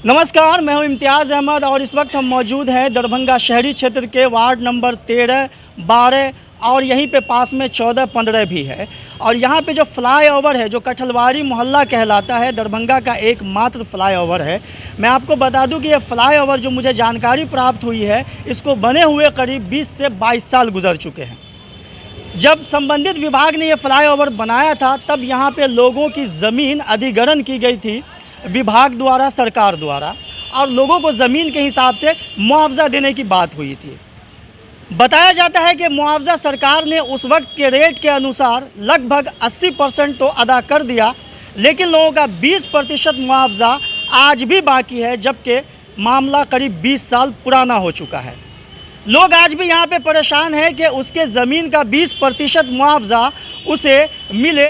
नमस्कार, मैं हूं इम्तियाज़ अहमद और इस वक्त हम मौजूद हैं दरभंगा शहरी क्षेत्र के वार्ड नंबर 13, 12 और यहीं पे पास में 14, 15 भी है। और यहाँ पे जो फ्लाईओवर है, जो कठलवाड़ी मोहल्ला कहलाता है, दरभंगा का एकमात्र फ्लाईओवर है। मैं आपको बता दूं कि ये फ्लाईओवर जो मुझे जानकारी प्राप्त हुई है, इसको बने हुए करीब 20 से 22 साल गुजर चुके हैं। जब संबंधित विभाग ने ये फ्लाईओवर बनाया था, तब यहाँ पे लोगों की ज़मीन अधिग्रहण की गई थी विभाग द्वारा, सरकार द्वारा, और लोगों को ज़मीन के हिसाब से मुआवजा देने की बात हुई थी। बताया जाता है कि मुआवजा सरकार ने उस वक्त के रेट के अनुसार लगभग 80% तो अदा कर दिया, लेकिन लोगों का 20% मुआवजा आज भी बाकी है, जबकि मामला करीब 20 साल पुराना हो चुका है। लोग आज भी यहाँ पे परेशान हैं कि उसके ज़मीन का 20% मुआवजा उसे मिले।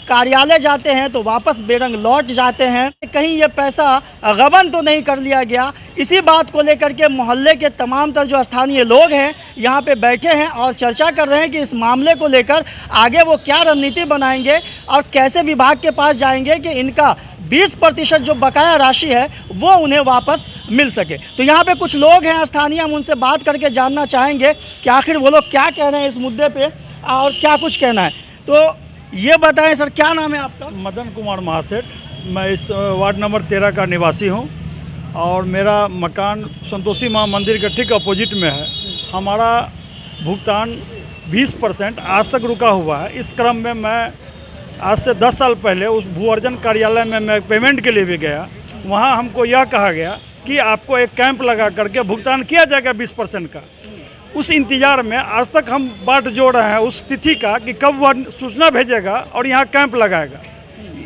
कार्यालय जाते हैं तो वापस बेरंग लौट जाते हैं, कहीं ये पैसा गबन तो नहीं कर लिया गया। इसी बात को लेकर के मोहल्ले के तमाम तर जो स्थानीय लोग हैं यहाँ पे बैठे हैं और चर्चा कर रहे हैं कि इस मामले को लेकर आगे वो क्या रणनीति बनाएंगे और कैसे विभाग के पास जाएंगे कि इनका 20% जो बकाया राशि है वो उन्हें वापस मिल सके। तो यहाँ पे कुछ लोग हैं स्थानीय, हम उनसे बात करके जानना चाहेंगे कि आखिर वो लोग क्या कह रहे हैं इस मुद्दे पे और क्या कुछ कहना है। तो ये बताएं सर, क्या नाम है आपका? मदन कुमार महासेठ। मैं इस वार्ड नंबर 13 का निवासी हूँ और मेरा मकान संतोषी माँ मंदिर के ठीक अपोजिट में है। हमारा भुगतान 20% आज तक रुका हुआ है। इस क्रम में मैं आज से 10 साल पहले उस भू अर्जन कार्यालय में मैं पेमेंट के लिए भी गया। वहाँ हमको यह कहा गया कि आपको एक कैंप लगा करके भुगतान किया जाएगा 20% का। उस इंतज़ार में आज तक हम बाट जोड़ रहे हैं उस तिथि का कि कब वह सूचना भेजेगा और यहाँ कैंप लगाएगा।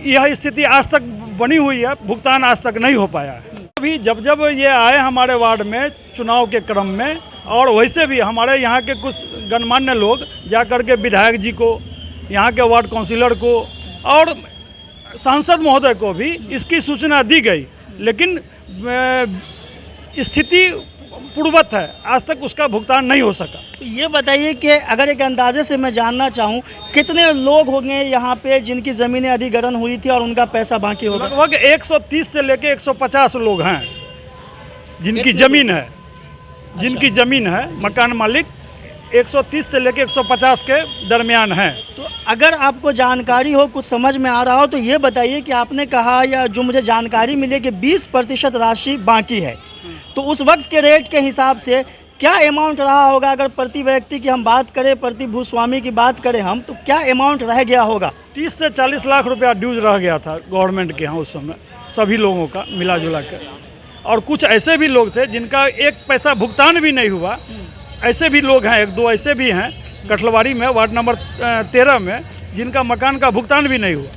यह स्थिति आज तक बनी हुई है, भुगतान आज तक नहीं हो पाया है। अभी जब जब ये आए हमारे वार्ड में चुनाव के क्रम में, और वैसे भी हमारे यहाँ के कुछ गणमान्य लोग जा कर के विधायक जी को, यहाँ के वार्ड काउंसिलर को और सांसद महोदय को भी इसकी सूचना दी गई, लेकिन स्थिति पूर्ववत है, आज तक उसका भुगतान नहीं हो सका। तो ये बताइए कि अगर एक अंदाजे से मैं जानना चाहूँ, कितने लोग होंगे यहाँ पे जिनकी ज़मीनें अधिग्रहण हुई थी और उनका पैसा बाकी होगा? लगभग 130 से लेके 150 लोग हैं जिनकी ज़मीन है, जिनकी ज़मीन है। मकान मालिक 130 से लेके 150 के दरमियान हैं। तो अगर आपको जानकारी हो, कुछ समझ में आ रहा हो, तो ये बताइए कि आपने कहा, या जो मुझे जानकारी मिली कि 20% राशि बाकी है, तो उस वक्त के रेट के हिसाब से क्या अमाउंट रहा होगा? अगर प्रति व्यक्ति की हम बात करें, प्रति भूस्वामी की बात करें हम, तो क्या अमाउंट रह गया होगा? 30 से 40 लाख रुपया ड्यूज रह गया था गवर्नमेंट के यहाँ उस समय, सभी लोगों का मिला जुला कर। और कुछ ऐसे भी लोग थे जिनका एक पैसा भुगतान भी नहीं हुआ। ऐसे भी लोग हैं, 1-2 ऐसे भी हैं कठलवाड़ी में, वार्ड नंबर 13 में, जिनका मकान का भुगतान भी नहीं हुआ।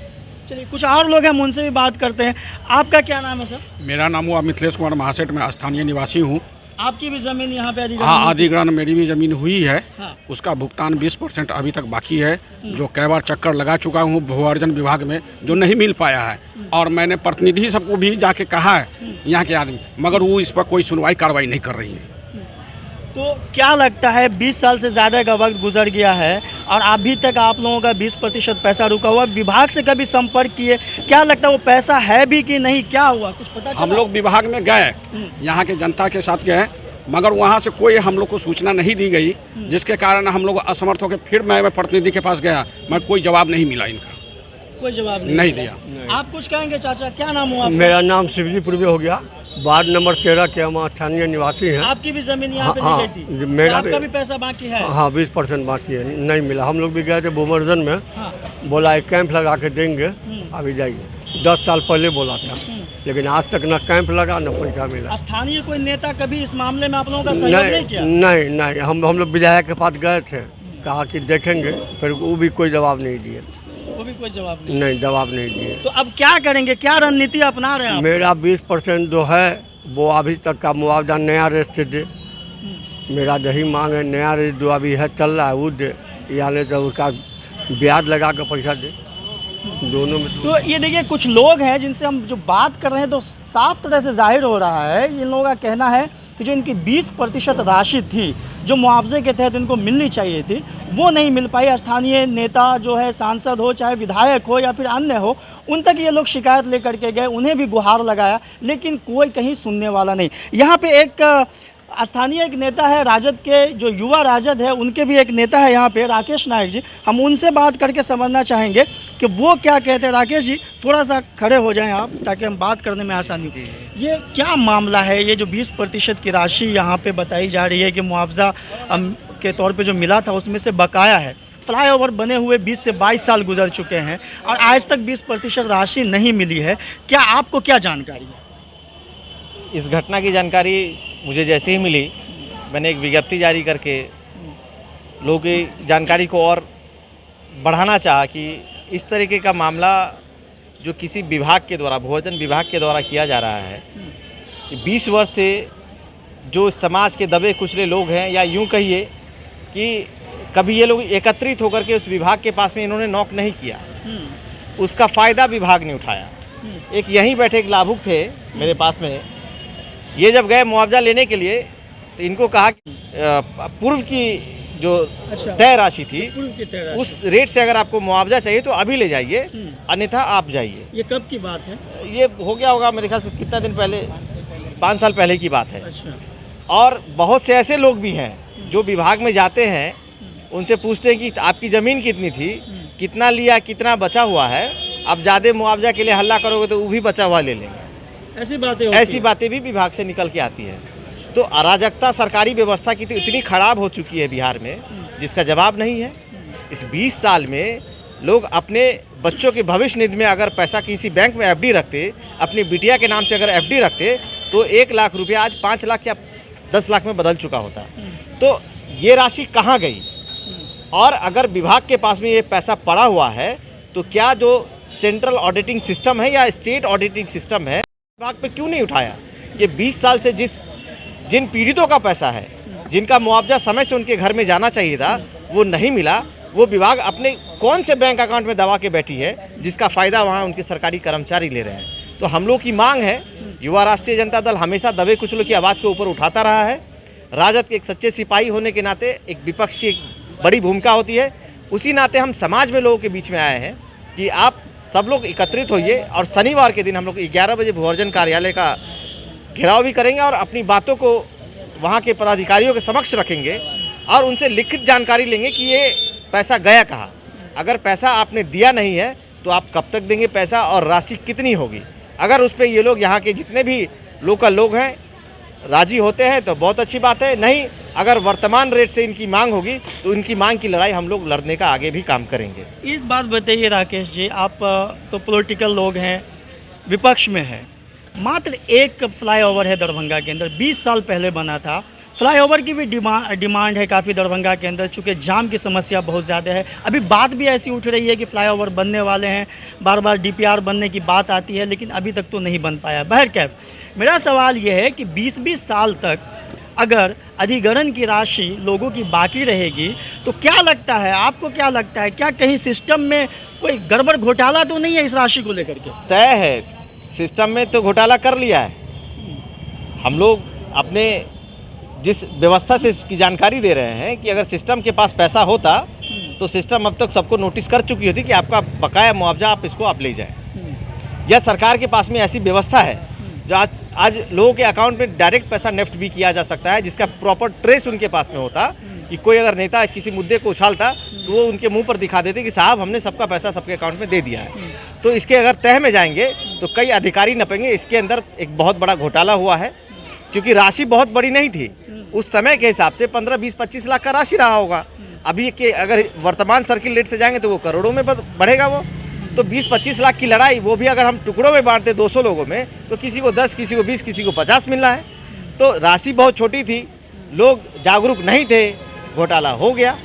चलिए, कुछ और लोग हैं, हम उनसे भी बात करते हैं। आपका क्या नाम है सर? मेरा नाम हुआ मिथिलेश कुमार महासेठ, मैं स्थानीय निवासी हूँ। आपकी भी ज़मीन यहाँ पे अधिग्रहण? हाँ, अधिग्रहण मेरी भी ज़मीन हुई है। हाँ। उसका भुगतान 20% अभी तक बाकी है, जो कई बार चक्कर लगा चुका हूँ भू अर्जन विभाग में, जो नहीं मिल पाया है। और मैंने प्रतिनिधि सबको भी जाके कहा है यहाँ के आदमी, मगर वो इस पर कोई सुनवाई कार्रवाई नहीं कर रही है। तो क्या लगता है, 20 साल से ज़्यादा का वक्त गुजर गया है और अभी तक आप लोगों का 20% पैसा रुका हुआ, विभाग से कभी संपर्क किए? क्या लगता है वो पैसा है भी कि नहीं, क्या हुआ, कुछ पता चला? हम लोग विभाग में गए, यहाँ के जनता के साथ गए, मगर वहाँ से कोई हम लोग को सूचना नहीं दी गई, जिसके कारण हम लोग असमर्थ होकर फिर मैं प्रतिनिधि के पास गया, मगर कोई जवाब नहीं मिला इनका। कोई जवाब नहीं दिया। आप कुछ कहेंगे चाचा? क्या नाम हुआ? मेरा नाम शिवजी पूर्वी हो गया, वार्ड नंबर 13 के हम स्थानीय निवासी हैं। आपकी भी ज़मीन यहाँ पे हाँ, ली गई थी? मेरा आपका भी पैसा बाकी है? हाँ, 20% बाकी है, नहीं मिला। हम लोग भी गए थे भूमर्जन में। हाँ। बोला एक कैंप लगा के देंगे, अभी जाइए। 10 साल पहले बोला था, लेकिन आज तक ना कैंप लगा ना पैसा मिला। स्थानीय कोई नेता कभी इस मामले में आप लोगों का सहयोग नहीं किया? नहीं, हम लोग विधायक के पास गए थे, कहा कि देखेंगे, फिर वो भी कोई जवाब नहीं दिए। वो भी कोई जवाब नहीं? नहीं, जवाब नहीं दिए। तो अब क्या करेंगे, क्या रणनीति अपना रहे हैं आप? मेरा 20% जो है वो अभी तक का मुआवजा नया रेट से दे। मेरा यही मांग है, नया रेट जो अभी है चल रहा है वो दे, या नहीं तो उसका ब्याज लगा कर पैसा दे, दोनों में। तो ये देखिए, कुछ लोग हैं जिनसे हम जो बात कर रहे हैं, तो साफ तरह से जाहिर हो रहा है, इन लोगों का कहना है कि जो इनकी 20% राशि थी जो मुआवजे के तहत इनको मिलनी चाहिए थी वो नहीं मिल पाई। स्थानीय नेता जो है, सांसद हो चाहे विधायक हो या फिर अन्य हो, उन तक ये लोग शिकायत लेकर के गए, उन्हें भी गुहार लगाया, लेकिन कोई कहीं सुनने वाला नहीं। यहाँ पे एक स्थानीय एक नेता है राजद के, जो युवा राजद है उनके भी एक नेता है यहाँ पे, राकेश नायक जी। हम उनसे बात करके समझना चाहेंगे कि वो क्या कहते हैं। राकेश जी, थोड़ा सा खड़े हो जाएं आप ताकि हम बात करने में आसानी हो। ये क्या मामला है? ये जो 20% की राशि यहाँ पे बताई जा रही है कि मुआवजा के तौर पे जो मिला था उसमें से बकाया है। फ्लाईओवर बने हुए 20 से 22 साल गुजर चुके हैं और आज तक 20% राशि नहीं मिली है। क्या आपको क्या जानकारी है? इस घटना की जानकारी मुझे जैसे ही मिली, मैंने एक विज्ञप्ति जारी करके लोगों की जानकारी को और बढ़ाना चाहा कि इस तरीके का मामला जो किसी विभाग के द्वारा, भूअर्जन विभाग के द्वारा किया जा रहा है, कि 20 वर्ष से जो समाज के दबे कुचले लोग हैं, या यूं कहिए कि कभी ये लोग एकत्रित होकर के उस विभाग के पास में इन्होंने नॉक नहीं किया, उसका फ़ायदा विभाग ने उठाया। एक यहीं बैठे एक लाभुक थे मेरे पास में, ये जब गए मुआवजा लेने के लिए तो इनको कहा कि पूर्व की जो तय राशि थी उस रेट से अगर आपको मुआवजा चाहिए तो अभी ले जाइए, अन्यथा आप जाइए। ये कब की बात है? ये हो गया होगा मेरे ख्याल से कितना दिन पहले, 5 साल पहले की बात है। अच्छा। और बहुत से ऐसे लोग भी हैं जो विभाग में जाते हैं, उनसे पूछते हैं कि आपकी ज़मीन कितनी थी, कितना लिया, कितना बचा हुआ है, आप ज़्यादा मुआवजा के लिए हल्ला करोगे तो वो भी बचा हुआ ले लेंगे। ऐसी बातें भी विभाग से निकल के आती हैं। तो अराजकता सरकारी व्यवस्था की तो इतनी खराब हो चुकी है बिहार में, जिसका जवाब नहीं है। इस 20 साल में लोग अपने बच्चों के भविष्य निधि में अगर पैसा किसी बैंक में एफडी रखते, अपनी बिटिया के नाम से अगर एफडी रखते, तो 1 लाख रुपया आज 5 लाख या 10 लाख में बदल चुका होता। तो ये राशि कहाँ गई? और अगर विभाग के पास में ये पैसा पड़ा हुआ है तो क्या जो सेंट्रल ऑडिटिंग सिस्टम है या स्टेट ऑडिटिंग सिस्टम है, विभाग पे क्यों नहीं उठाया? ये 20 साल से जिन पीड़ितों का पैसा है, जिनका मुआवजा समय से उनके घर में जाना चाहिए था, वो नहीं मिला, वो विभाग अपने कौन से बैंक अकाउंट में दबा के बैठी है, जिसका फ़ायदा वहाँ उनके सरकारी कर्मचारी ले रहे हैं। तो हम लोग की मांग है, युवा राष्ट्रीय जनता दल हमेशा दबे कुचलों की आवाज़ को ऊपर उठाता रहा है। राजद के एक सच्चे सिपाही होने के नाते एक विपक्ष की एक बड़ी भूमिका होती है। उसी नाते हम समाज में लोगों के बीच में आए हैं कि आप सब लोग एकत्रित होइए और शनिवार के दिन हम लोग 11 बजे भूअर्जन कार्यालय का घेराव भी करेंगे और अपनी बातों को वहाँ के पदाधिकारियों के समक्ष रखेंगे और उनसे लिखित जानकारी लेंगे कि ये पैसा गया कहाँ। अगर पैसा आपने दिया नहीं है तो आप कब तक देंगे पैसा और राशि कितनी होगी। अगर उस पर ये लोग, यहाँ के जितने भी लोकल लोग हैं, राजी होते हैं तो बहुत अच्छी बात है। नहीं, अगर वर्तमान रेट से इनकी मांग होगी तो इनकी मांग की लड़ाई हम लोग लड़ने का आगे भी काम करेंगे। एक बात बताइए राकेश जी, आप तो पॉलिटिकल लोग हैं, विपक्ष में है, मात्र एक फ्लाईओवर है दरभंगा के अंदर, 20 साल पहले बना था। फ्लाईओवर की भी डिमांड है काफ़ी दरभंगा के अंदर, चूँकि जाम की समस्या बहुत ज़्यादा है। अभी बात भी ऐसी उठ रही है कि फ्लाईओवर बनने वाले हैं, बार बार डीपीआर बनने की बात आती है, लेकिन अभी तक तो नहीं बन पाया। बहरकैफ मेरा सवाल ये है कि 20-20 साल तक अगर अधिग्रहण की राशि लोगों की बाकी रहेगी तो क्या लगता है, आपको क्या लगता है, क्या कहीं सिस्टम में कोई गड़बड़ घोटाला तो नहीं है इस राशि को लेकर के? तय है, सिस्टम में तो घोटाला कर लिया है। हम लोग अपने जिस व्यवस्था से इसकी जानकारी दे रहे हैं कि अगर सिस्टम के पास पैसा होता तो सिस्टम अब तक सबको नोटिस कर चुकी होती कि आपका बकाया मुआवजा आप ले जाएं। यह सरकार के पास में ऐसी व्यवस्था है जो आज लोगों के अकाउंट में डायरेक्ट पैसा नेफ्ट भी किया जा सकता है, जिसका प्रॉपर ट्रेस उनके पास में होता कि कोई अगर नेता किसी मुद्दे को उछालता तो वो उनके मुंह पर दिखा देते कि साहब हमने सबका पैसा सबके अकाउंट में दे दिया है। तो इसके अगर तह में जाएंगे तो कई अधिकारी नपेंगे। इसके अंदर एक बहुत बड़ा घोटाला हुआ है, क्योंकि राशि बहुत बड़ी नहीं थी उस समय के हिसाब से, 15, 20, 25 लाख का राशि रहा होगा। अभी के अगर वर्तमान सर्किल रेट से जाएंगे तो वो करोड़ों में बढ़ेगा वो। तो 20-25 लाख की लड़ाई, वो भी अगर हम टुकड़ों में बांटते 200 लोगों में, तो किसी को 10, किसी को 20, किसी को 50 मिल रहा है। तो राशि बहुत छोटी थी, लोग जागरूक नहीं थे, घोटाला हो गया।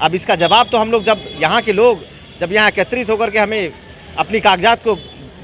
अब इसका जवाब तो हम लोग जब यहाँ के लोग जब यहाँ एकत्रित होकर के हमें अपनी कागजात को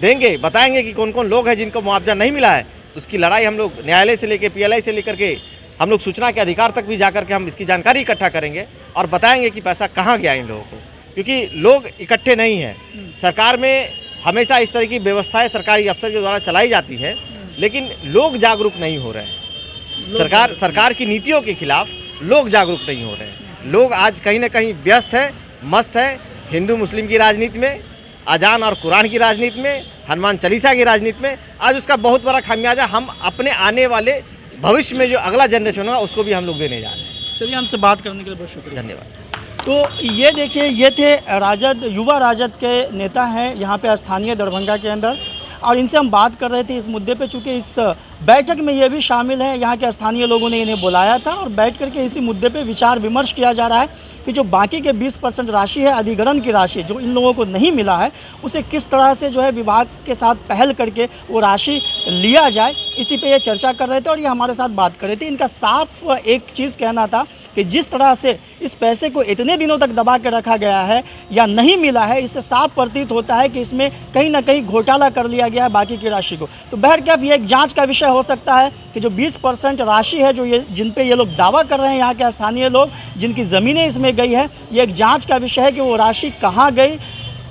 देंगे, बताएंगे कि कौन कौन लोग हैं जिनको मुआवजा नहीं मिला है, तो उसकी लड़ाई हम लोग न्यायालय से लेकर PLI से लेकर के हम लोग सूचना के अधिकार तक भी जाकर के हम इसकी जानकारी इकट्ठा करेंगे और बताएंगे कि पैसा कहाँ गया इन लोगों को, क्योंकि लोग इकट्ठे नहीं हैं। सरकार में हमेशा इस तरह की व्यवस्थाएं सरकारी अफसर के द्वारा चलाई जाती है, लेकिन लोग जागरूक नहीं हो रहे हैं। सरकार की नीतियों के खिलाफ लोग जागरूक नहीं हो रहे हैं। लोग आज कहीं ना कहीं व्यस्त है, मस्त है हिंदू मुस्लिम की राजनीति में, अजान और कुरान की राजनीति में, हनुमान चालीसा की राजनीति में। आज उसका बहुत बड़ा खामियाजा हम अपने आने वाले भविष्य में जो अगला जनरेशन होगा उसको भी हम लोग देने जा रहे हैं। चलिए, हमसे बात करने के लिए बहुत शुक्रिया। धन्यवाद। तो ये देखिए, ये थे राजद, युवा राजद के नेता हैं यहाँ पे स्थानीय दरभंगा के अंदर, और इनसे हम बात कर रहे थे इस मुद्दे पे। चूँकि इस बैठक में ये भी शामिल है, यहाँ के स्थानीय लोगों ने इन्हें बुलाया था और बैठ करके इसी मुद्दे पे विचार विमर्श किया जा रहा है कि जो बाकी के 20% राशि है, अधिग्रहण की राशि जो इन लोगों को नहीं मिला है, उसे किस तरह से जो है विभाग के साथ पहल करके वो राशि लिया जाए, इसी पे ये चर्चा कर रहे थे और ये हमारे साथ बात कर रहे थे। इनका साफ एक चीज़ कहना था कि जिस तरह से इस पैसे को इतने दिनों तक दबा के रखा गया है या नहीं मिला है, इससे साफ प्रतीत होता है कि इसमें कहीं ना कहीं घोटाला कर लिया गया है बाकी की राशि को। तो बहरकैफ ये एक जांच का विषय हो सकता है कि जो 20% राशि है जो ये जिन पे ये लोग दावा कर रहे हैं, यहाँ के स्थानीय लोग जिनकी ज़मीनें इसमें गई है, ये एक जांच का विषय है कि वो राशि कहाँ गई।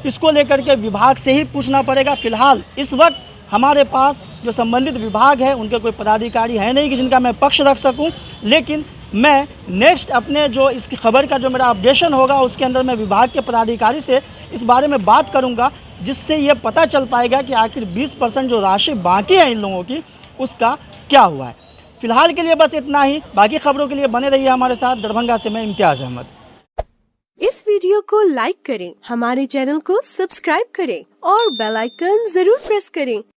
इसको लेकर के विभाग से ही पूछना पड़ेगा। फिलहाल इस वक्त हमारे पास जो संबंधित विभाग है उनके कोई पदाधिकारी है नहीं कि जिनका मैं पक्ष रख सकूं, लेकिन मैं नेक्स्ट अपने जो इसकी खबर का जो मेरा अपडेशन होगा उसके अंदर मैं विभाग के पदाधिकारी से इस बारे में बात करूंगा, जिससे ये पता चल पाएगा कि आखिर 20% जो राशि बाकी है इन लोगों की उसका क्या हुआ है। फिलहाल के लिए बस इतना ही। बाकी खबरों के लिए बने रहिए हमारे साथ। दरभंगा से मैं इम्तियाज़ अहमद। इस वीडियो को लाइक करें, हमारे चैनल को सब्सक्राइब करें और बेल आइकन जरूर प्रेस करें